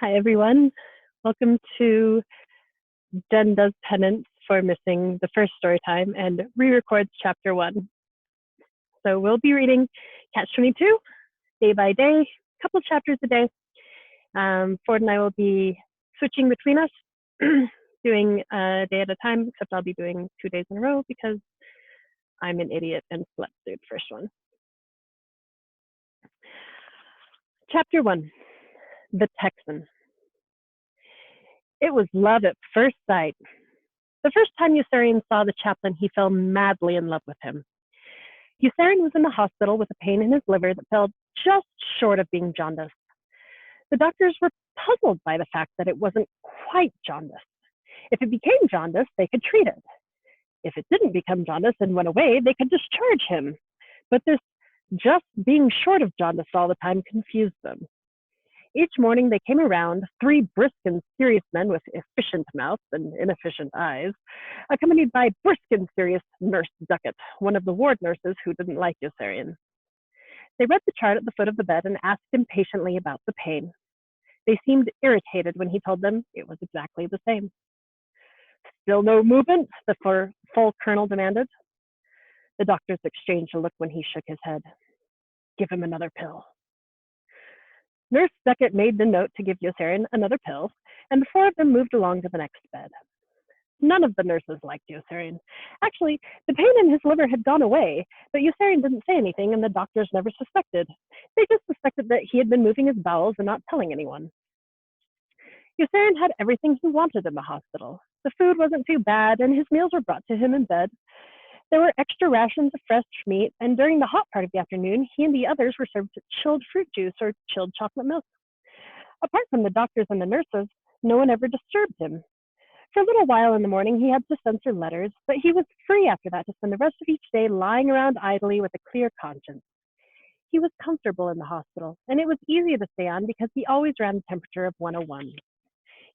Hi, everyone. Welcome to Jenn Does Penance for missing the first story time and re-records chapter 1. So we'll be reading Catch 22 day by day, a couple chapters a day. Ford and I will be switching between us, doing a day at a time, except I'll be doing 2 days in a row because I'm an idiot and slept through the first one. Chapter 1, The Texan. It was love at first sight. The first time Yossarian saw the chaplain, he fell madly in love with him. Yossarian was in the hospital with a pain in his liver that fell just short of being jaundice. The doctors were puzzled by the fact that it wasn't quite jaundice. If it became jaundice, they could treat it. If it didn't become jaundice and went away, they could discharge him. But this just being short of jaundice all the time confused them. Each morning they came around, 3 brisk and serious men with efficient mouths and inefficient eyes, accompanied by brisk and serious Nurse Duckett, one of the ward nurses who didn't like Yossarian. They read the chart at the foot of the bed and asked impatiently about the pain. They seemed irritated when he told them it was exactly the same. Still no movement? The full colonel demanded. The doctors exchanged a look when he shook his head. Give him another pill. Nurse Beckett made the note to give Yossarian another pill, and the 4 of them moved along to the next bed. None of the nurses liked Yossarian. Actually, the pain in his liver had gone away, but Yossarian didn't say anything, and the doctors never suspected. They just suspected that he had been moving his bowels and not telling anyone. Yossarian had everything he wanted in the hospital. The food wasn't too bad, and his meals were brought to him in bed. There were extra rations of fresh meat, and during the hot part of the afternoon, he and the others were served chilled fruit juice or chilled chocolate milk. Apart from the doctors and the nurses, no one ever disturbed him. For a little while in the morning, he had to censor letters, but he was free after that to spend the rest of each day lying around idly with a clear conscience. He was comfortable in the hospital, and it was easy to stay on because he always ran a temperature of 101.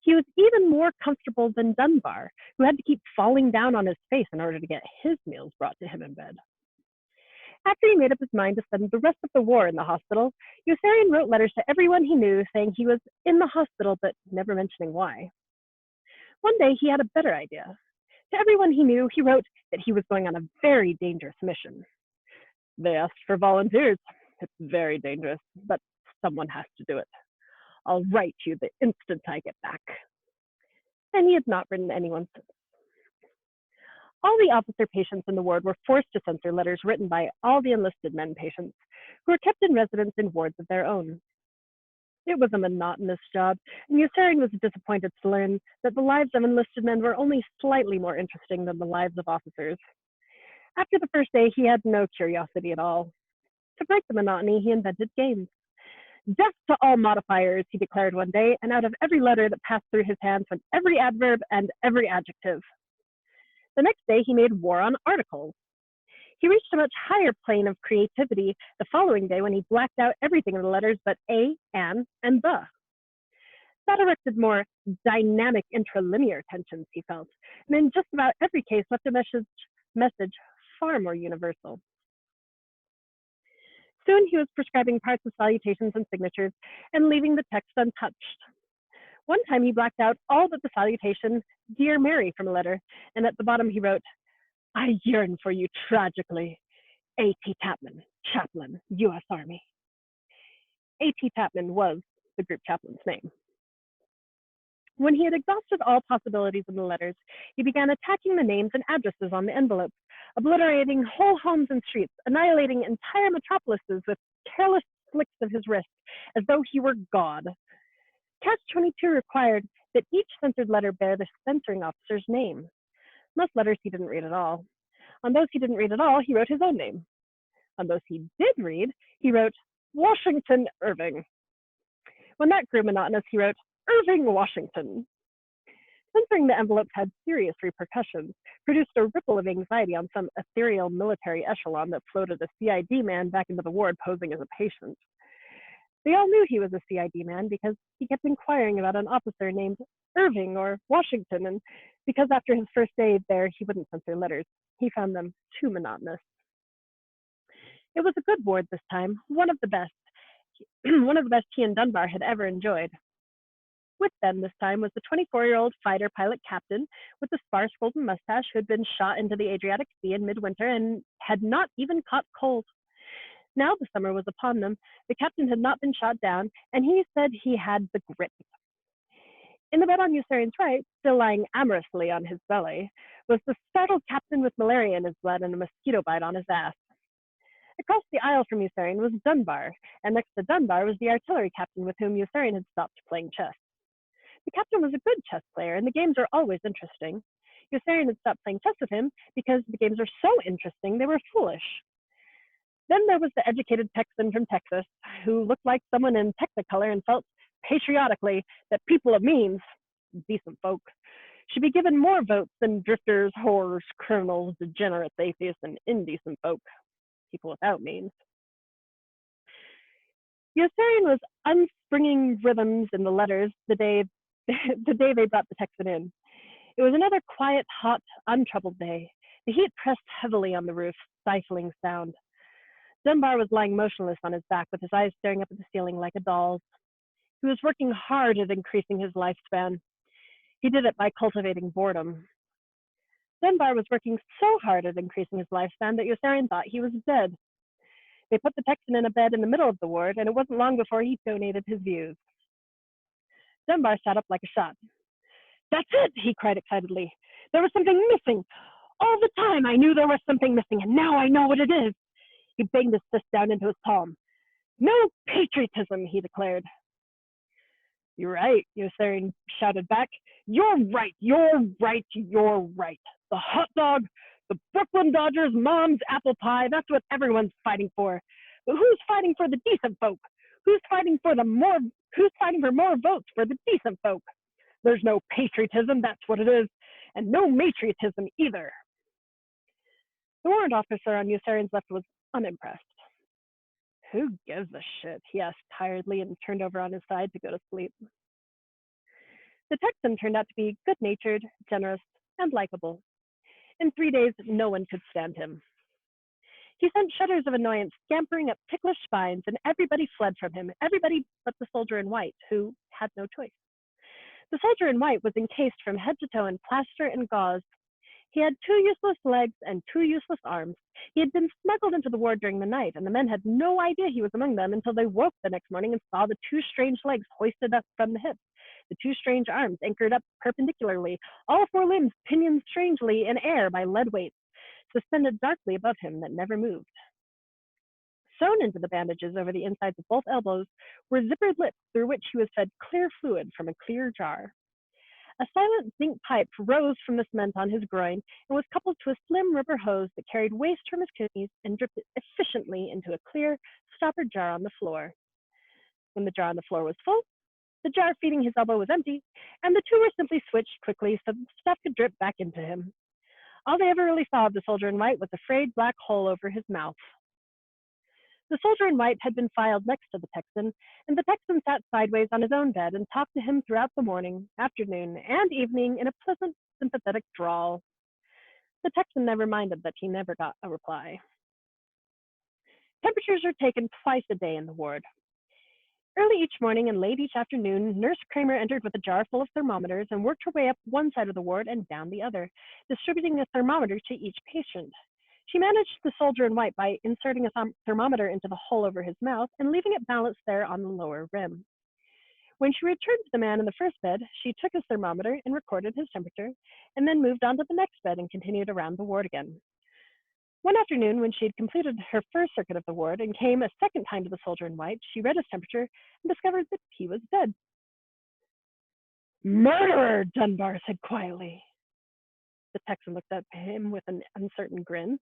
He was even more comfortable than Dunbar, who had to keep falling down on his face in order to get his meals brought to him in bed. After he made up his mind to spend the rest of the war in the hospital, Yossarian wrote letters to everyone he knew saying he was in the hospital but never mentioning why. One day he had a better idea. To everyone he knew, he wrote that he was going on a very dangerous mission. They asked for volunteers. It's very dangerous, but someone has to do it. I'll write you the instant I get back. And he had not written anyone since. All the officer patients in the ward were forced to censor letters written by all the enlisted men patients, who were kept in residence in wards of their own. It was a monotonous job, and Yossarian was disappointed to learn that the lives of enlisted men were only slightly more interesting than the lives of officers. After the first day, he had no curiosity at all. To break the monotony, he invented games. Death to all modifiers, he declared one day, and out of every letter that passed through his hands went every adverb and every adjective. The next day, he made war on articles. He reached a much higher plane of creativity the following day when he blacked out everything in the letters but a, an, and the. That erected more dynamic intralinear tensions, he felt, and in just about every case left a message far more universal. Soon he was prescribing parts of salutations and signatures and leaving the text untouched. One time he blacked out all but the salutation, Dear Mary, from a letter, and at the bottom he wrote, I yearn for you tragically. A.T. Tapman, Chaplain, U.S. Army. A.T. Tapman was the group chaplain's name. When he had exhausted all possibilities in the letters, he began attacking the names and addresses on the envelopes, obliterating whole homes and streets, annihilating entire metropolises with careless flicks of his wrist, as though he were God. Catch 22 required that each censored letter bear the censoring officer's name. Most letters he didn't read at all. On those he didn't read at all, he wrote his own name. On those he did read, he wrote Washington Irving. When that grew monotonous, he wrote Irving Washington. Censoring the envelopes had serious repercussions, produced a ripple of anxiety on some ethereal military echelon that floated a CID man back into the ward posing as a patient. They all knew he was a CID man because he kept inquiring about an officer named Irving or Washington, and because after his first day there he wouldn't censor letters. He found them too monotonous. It was a good ward this time, one of the best he and Dunbar had ever enjoyed. With them this time was the 24-year-old fighter pilot captain with the sparse golden mustache who had been shot into the Adriatic Sea in midwinter and had not even caught cold. Now the summer was upon them. The captain had not been shot down, and he said he had the grip. In the bed on Eucerian's right, still lying amorously on his belly, was the startled captain with malaria in his blood and a mosquito bite on his ass. Across the aisle from Eucerian was Dunbar, and next to Dunbar was the artillery captain with whom Eucerian had stopped playing chess. The captain was a good chess player, and the games were always interesting. Eucerian had stopped playing chess with him because the games were so interesting they were foolish. Then there was the educated Texan from Texas, who looked like someone in Technicolor and felt patriotically that people of means, decent folk, should be given more votes than drifters, whores, criminals, degenerates, atheists, and indecent folk, people without means. Eucerian was unspringing rhythms in the letters the day they brought the Texan in. It was another quiet, hot, untroubled day. The heat pressed heavily on the roof, stifling sound. Dunbar was lying motionless on his back with his eyes staring up at the ceiling like a doll's. He was working hard at increasing his lifespan. He did it by cultivating boredom. Dunbar was working so hard at increasing his lifespan that Eucerian thought he was dead. They put the Texan in a bed in the middle of the ward, and it wasn't long before he donated his views. Dunbar sat up like a shot. "That's it!" he cried excitedly. "There was something missing. All the time I knew there was something missing, and now I know what it is." He banged his fist down into his palm. "No patriotism," he declared. "You're right," Eucerian shouted back. "You're right, you're right, you're right. The hot dog, the Brooklyn Dodgers, mom's apple pie, that's what everyone's fighting for. But who's fighting for the decent folk? Who's fighting for more votes for the decent folk? There's no patriotism, that's what it is, and no matriotism either." The warrant officer on Eucerian's left was unimpressed. "Who gives a shit?" he asked tiredly and turned over on his side to go to sleep. The Texan turned out to be good-natured, generous, and likable. In 3 days, no one could stand him. He sent shudders of annoyance scampering up ticklish spines, and everybody fled from him, everybody but the soldier in white, who had no choice. The soldier in white was encased from head to toe in plaster and gauze. He had 2 useless legs and 2 useless arms. He had been smuggled into the ward during the night, and the men had no idea he was among them until they woke the next morning and saw the 2 strange legs hoisted up from the hips, the 2 strange arms anchored up perpendicularly, all 4 limbs pinioned strangely in air by lead weights, suspended darkly above him that never moved. Sewn into the bandages over the insides of both elbows were zippered lips through which he was fed clear fluid from a clear jar. A silent zinc pipe rose from the cement on his groin and was coupled to a slim rubber hose that carried waste from his kidneys and dripped it efficiently into a clear, stoppered jar on the floor. When the jar on the floor was full, the jar feeding his elbow was empty, and the 2 were simply switched quickly so the stuff could drip back into him. All they ever really saw of the soldier in white was a frayed black hole over his mouth. The soldier in white had been filed next to the Texan, and the Texan sat sideways on his own bed and talked to him throughout the morning, afternoon, and evening in a pleasant, sympathetic drawl. The Texan never minded that he never got a reply. Temperatures are taken twice a day in the ward. Early each morning and late each afternoon, Nurse Kramer entered with a jar full of thermometers and worked her way up one side of the ward and down the other, distributing a thermometer to each patient. She managed the soldier in white by inserting a thermometer into the hole over his mouth and leaving it balanced there on the lower rim. When she returned to the man in the first bed, she took his thermometer and recorded his temperature, and then moved on to the next bed and continued around the ward again. One afternoon, when she had completed her first circuit of the ward and came a second time to the soldier in white, she read his temperature and discovered that he was dead. "Murderer," Dunbar said quietly. The Texan looked at him with an uncertain grin.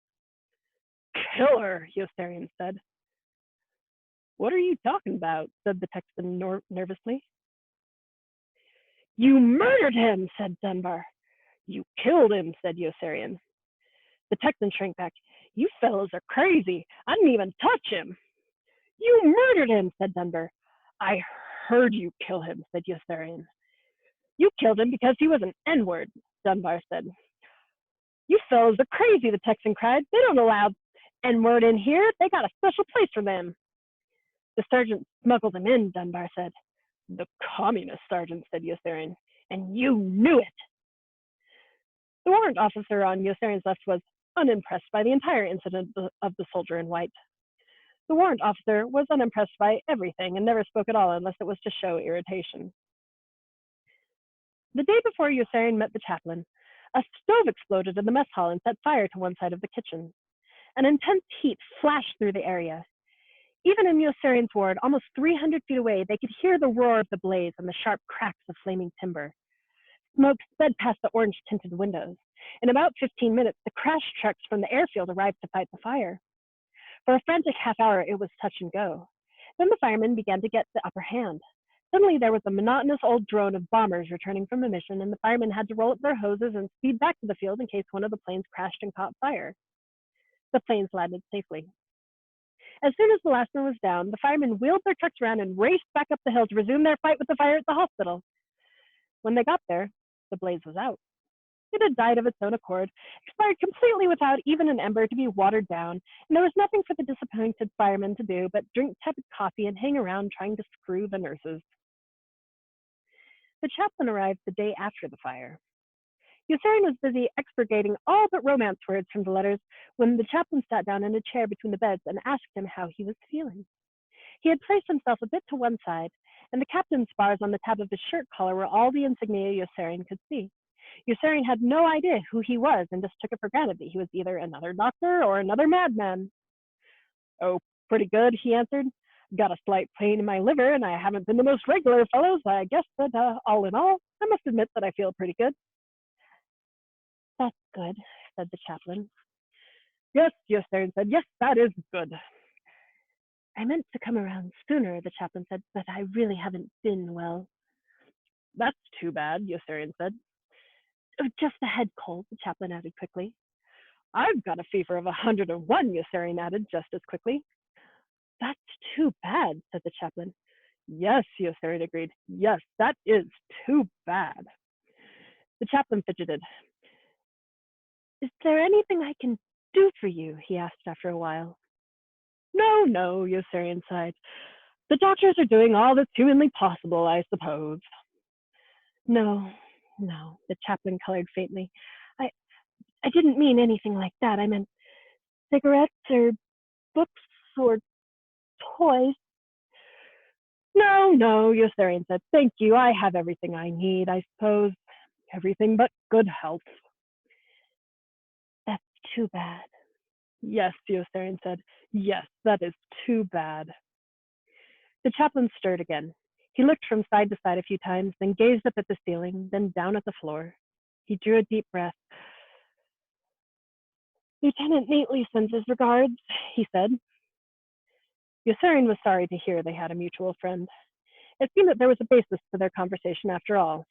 "Killer," Eucerian said. "What are you talking about?" said the Texan nervously. "You murdered him," said Dunbar. "You killed him," said Eucerian. The Texan shrank back. "You fellows are crazy. I didn't even touch him." "You murdered him," said Dunbar. "I heard you kill him," said Eucerian. "You killed him because he was an N-word," Dunbar said. "You fellows are crazy," the Texan cried. "They don't allow N-word in here. They got a special place for them." "The sergeant smuggled him in," Dunbar said. The communist sergeant, said Yossarian, and you knew it. The warrant officer on Yossarian's left was unimpressed by the entire incident of the soldier in white. The warrant officer was unimpressed by everything and never spoke at all unless it was to show irritation. The day before Yossarian met the chaplain, a stove exploded in the mess hall and set fire to one side of the kitchen. An intense heat flashed through the area. Even in Yossarian's ward, almost 300 feet away, they could hear the roar of the blaze and the sharp cracks of flaming timber. Smoke sped past the orange-tinted windows. In about 15 minutes, the crash trucks from the airfield arrived to fight the fire. For a frantic half hour, it was touch and go. Then the firemen began to get the upper hand. Suddenly, there was a monotonous old drone of bombers returning from a mission, and the firemen had to roll up their hoses and speed back to the field in case one of the planes crashed and caught fire. The planes landed safely. As soon as the last one was down, the firemen wheeled their trucks around and raced back up the hill to resume their fight with the fire at the hospital. When they got there, the blaze was out. It had died of its own accord, expired completely without even an ember to be watered down, and there was nothing for the disappointed firemen to do but drink tepid coffee and hang around trying to screw the nurses. The chaplain arrived the day after the fire. Yossarian was busy expurgating all but romance words from the letters when the chaplain sat down in a chair between the beds and asked him how he was feeling. He had placed himself a bit to one side, and the captain's bars on the tab of his shirt collar were all the insignia Yossarian could see. Yossarian had no idea who he was and just took it for granted that he was either another doctor or another madman. Oh, pretty good, he answered. Got a slight pain in my liver, and I haven't been the most regular of fellows. I guess that all in all, I must admit that I feel pretty good. That's good, said the chaplain. Yes, Yossarian said. Yes, that is good. I meant to come around sooner, the chaplain said, but I really haven't been well. That's too bad, Yossarian said. Oh, just a head cold, the chaplain added quickly. I've got a fever of 101, Yossarian added just as quickly. That's too bad, said the chaplain. Yes, Yossarian agreed. Yes, that is too bad. The chaplain fidgeted. Is there anything I can do for you? He asked after a while. No, Yossarian sighed. The doctors are doing all that's humanly possible, I suppose. No, the chaplain colored faintly. I didn't mean anything like that. I meant cigarettes or books or toys. No, Yossarian said. Thank you. I have everything I need, I suppose. Everything but good health. That's too bad. Yes, Yossarian said. Yes, that is too bad. The chaplain stirred again. He looked from side to side a few times, then gazed up at the ceiling, then down at the floor. He drew a deep breath. Lieutenant Nately sends his regards, he said. Yossarian was sorry to hear they had a mutual friend. It seemed that there was a basis to their conversation after all.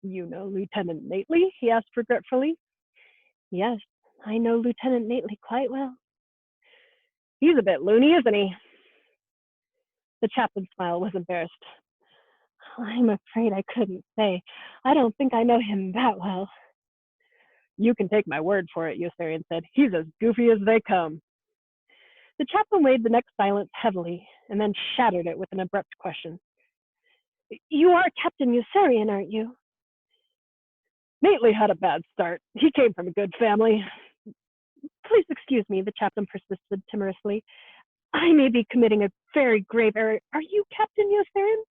You know Lieutenant Nately? He asked regretfully. Yes, I know Lieutenant Nately quite well. He's a bit loony, isn't he? The chaplain's smile was embarrassed. I'm afraid I couldn't say. I don't think I know him that well. You can take my word for it, Yossarian said. He's as goofy as they come. The chaplain weighed the next silence heavily and then shattered it with an abrupt question. You are Captain Yossarian, aren't you? Nately had a bad start. He came from a good family. Please excuse me, the chaplain persisted timorously. I may be committing a very grave error. Are you Captain Yossarian?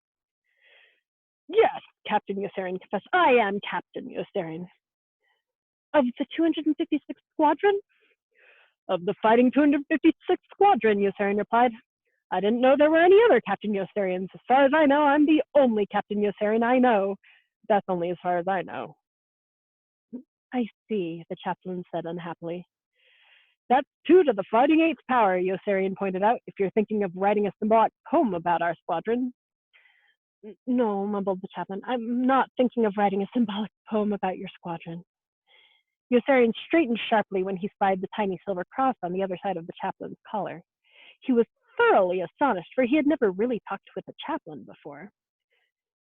Yes, Captain Yossarian confessed. I am Captain Yossarian. Of the 256th Squadron? Of the Fighting 256th Squadron, Yossarian replied. I didn't know there were any other Captain Yossarians. As far as I know, I'm the only Captain Yossarian I know. That's only as far as I know. I see, the chaplain said unhappily. That's 2 to the fighting 8th power, Yossarian pointed out, if you're thinking of writing a symbolic poem about our squadron. No, mumbled the chaplain. I'm not thinking of writing a symbolic poem about your squadron. Yossarian straightened sharply when he spied the tiny silver cross on the other side of the chaplain's collar. He was thoroughly astonished, for he had never really talked with a chaplain before.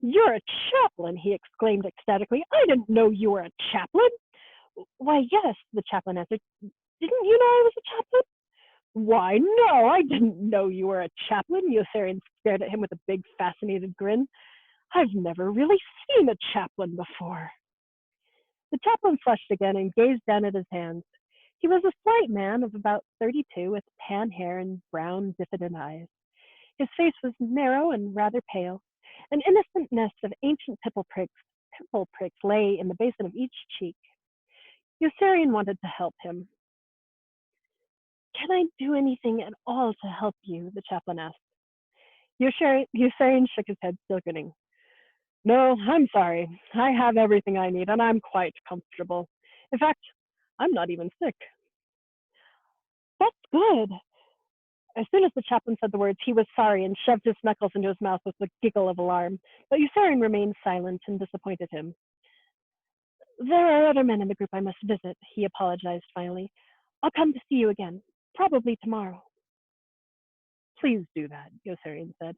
You're a chaplain, he exclaimed ecstatically. I didn't know you were a chaplain. Why, yes, the chaplain answered. Didn't you know I was a chaplain? Why, no, I didn't know you were a chaplain. Yossarian stared at him with a big, fascinated grin. I've never really seen a chaplain before. The chaplain flushed again and gazed down at his hands. He was a slight man of about 32 with tan hair and brown, diffident eyes. His face was narrow and rather pale. An innocent nest of ancient pimple pricks lay in the basin of each cheek. Yossarian wanted to help him. Can I do anything at all to help you? The chaplain asked. Yossarian shook his head, still grinning. No, I'm sorry. I have everything I need, and I'm quite comfortable. In fact, I'm not even sick. That's good. As soon as the chaplain said the words, he was sorry and shoved his knuckles into his mouth with a giggle of alarm. But Yossarian remained silent and disappointed him. There are other men in the group I must visit, he apologized finally. I'll come to see you again, probably tomorrow. Please do that, Yossarian said.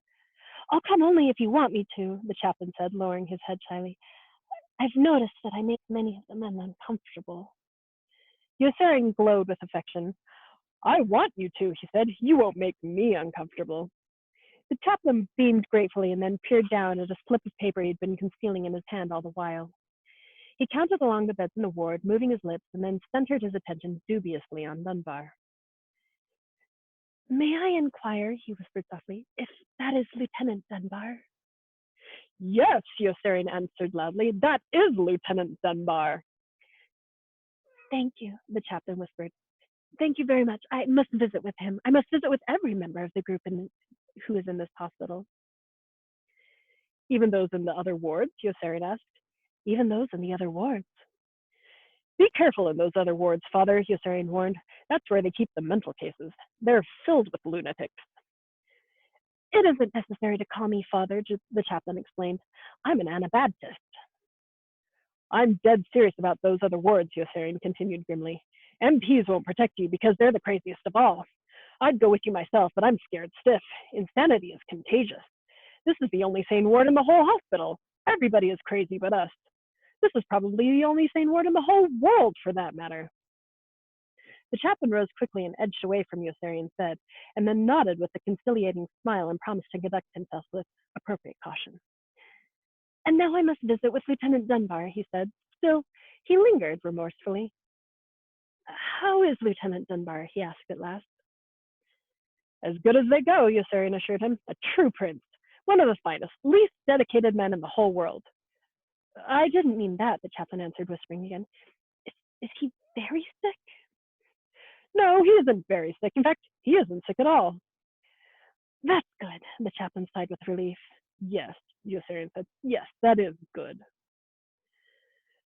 I'll come only if you want me to, the chaplain said, lowering his head shyly. I've noticed that I make many of the men uncomfortable. Yossarian glowed with affection. I want you to, he said. You won't make me uncomfortable. The chaplain beamed gratefully and then peered down at a slip of paper he'd been concealing in his hand all the while. He counted along the beds in the ward, moving his lips, and then centered his attention dubiously on Dunbar. May I inquire, he whispered softly, if that is Lieutenant Dunbar? Yes, Yossarian answered loudly. That is Lieutenant Dunbar. Thank you, the chaplain whispered. Thank you very much. I must visit with him. I must visit with every member of the group who is in this hospital. Even those in the other wards? Yossarian asked. Even those in the other wards. Be careful in those other wards, Father, Yossarian warned. That's where they keep the mental cases. They're filled with lunatics. It isn't necessary to call me Father, the chaplain explained. I'm an Anabaptist. I'm dead serious about those other wards, Yossarian continued grimly. MPs won't protect you because they're the craziest of all. I'd go with you myself, but I'm scared stiff. Insanity is contagious. This is the only sane ward in the whole hospital. Everybody is crazy but us. This is probably the only sane ward in the whole world, for that matter. The chaplain rose quickly and edged away from Yossarian's bed, and then nodded with a conciliating smile and promised to conduct himself with appropriate caution. And now I must visit with Lieutenant Dunbar, he said. Still, he lingered remorsefully. How is Lieutenant Dunbar? He asked at last. As good as they go, Yossarian assured him. A true prince. One of the finest, least dedicated men in the whole world. I didn't mean that, the chaplain answered, whispering again. Is he very sick? No, he isn't very sick. In fact, he isn't sick at all. That's good, the chaplain sighed with relief. Yes, Yossarian said. Yes, that is good.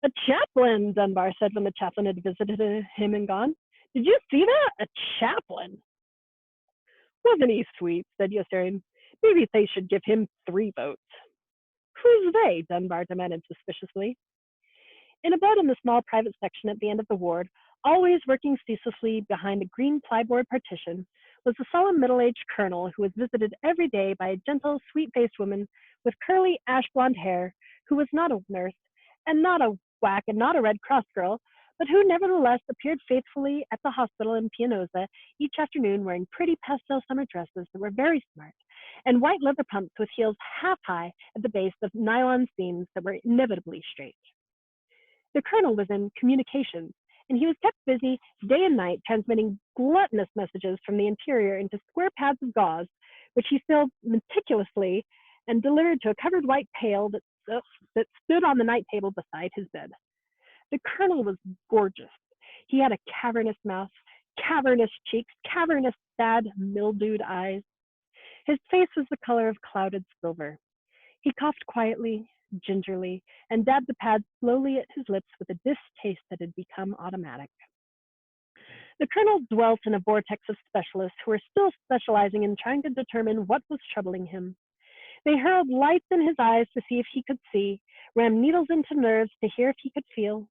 A chaplain, Dunbar said when the chaplain had visited him and gone. Did you see that? A chaplain. Wasn't he sweet, said Yossarian. Maybe they should give him 3 votes. Who's they? Dunbar demanded suspiciously. In a bed in the small private section at the end of the ward, always working ceaselessly behind a green plyboard partition, was the solemn middle-aged colonel who was visited every day by a gentle, sweet-faced woman with curly, ash-blonde hair, who was not a nurse, and not a whack, and not a Red Cross girl, but who nevertheless appeared faithfully at the hospital in Pianosa each afternoon wearing pretty pastel summer dresses that were very smart, and white leather pumps with heels half high at the base of nylon seams that were inevitably straight. The colonel was in communications, and he was kept busy day and night transmitting gluttonous messages from the interior into square pads of gauze, which he filled meticulously and delivered to a covered white pail that stood on the night table beside his bed. The colonel was gorgeous. He had a cavernous mouth, cavernous cheeks, cavernous, sad, mildewed eyes. His face was the color of clouded silver. He coughed quietly, gingerly, and dabbed the pad slowly at his lips with a distaste that had become automatic. The colonel dwelt in a vortex of specialists who were still specializing in trying to determine what was troubling him. They hurled lights in his eyes to see if he could see, rammed needles into nerves to hear if he could feel.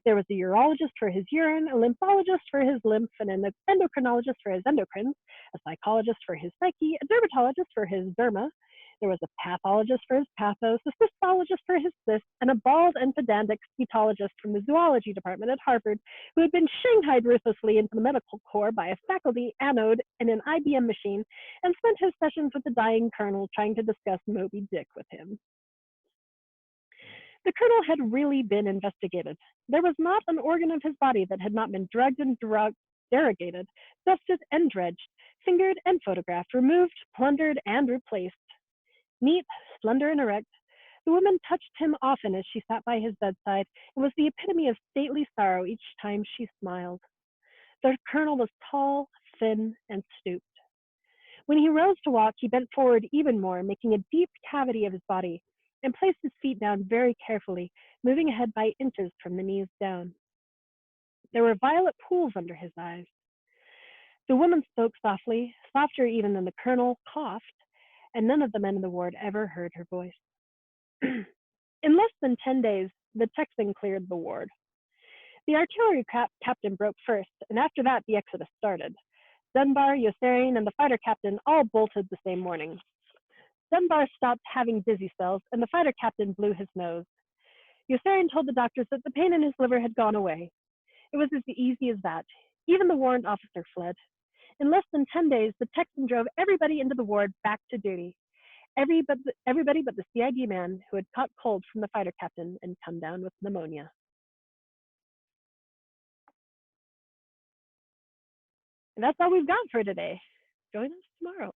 There was a urologist for his urine, a lymphologist for his lymph, and an endocrinologist for his endocrines, a psychologist for his psyche, a dermatologist for his derma, There was a pathologist for his pathos, a cystologist for his cysts, and a bald and pedantic cetologist from the zoology department at Harvard who had been shanghaied ruthlessly into the medical corps by a faculty anode in an IBM machine and spent his sessions with the dying colonel trying to discuss Moby Dick with him. The colonel had really been investigated. There was not an organ of his body that had not been drugged and derogated, dusted and dredged, fingered and photographed, removed, plundered, and replaced. Neat, slender, and erect, the woman touched him often as she sat by his bedside and was the epitome of stately sorrow each time she smiled. The colonel was tall, thin, and stooped. When he rose to walk, he bent forward even more, making a deep cavity of his body, and placed his feet down very carefully, moving ahead by inches from the knees down. There were violet pools under his eyes. The woman spoke softly, softer even than the colonel coughed, and none of the men in the ward ever heard her voice. In less than 10 days, the Texan cleared the ward. The artillery captain broke first, and after that the exodus started. Dunbar, Yossarian, and the fighter captain all bolted the same morning. Dunbar stopped having dizzy spells, and the fighter captain blew his nose. Yossarian told the doctors that the pain in his liver had gone away. It was as easy as that. Even the warrant officer fled. In less than 10 days, the Texan drove everybody into the ward back to duty. Everybody but the CID man who had caught cold from the fighter captain and come down with pneumonia. And that's all we've got for today. Join us tomorrow.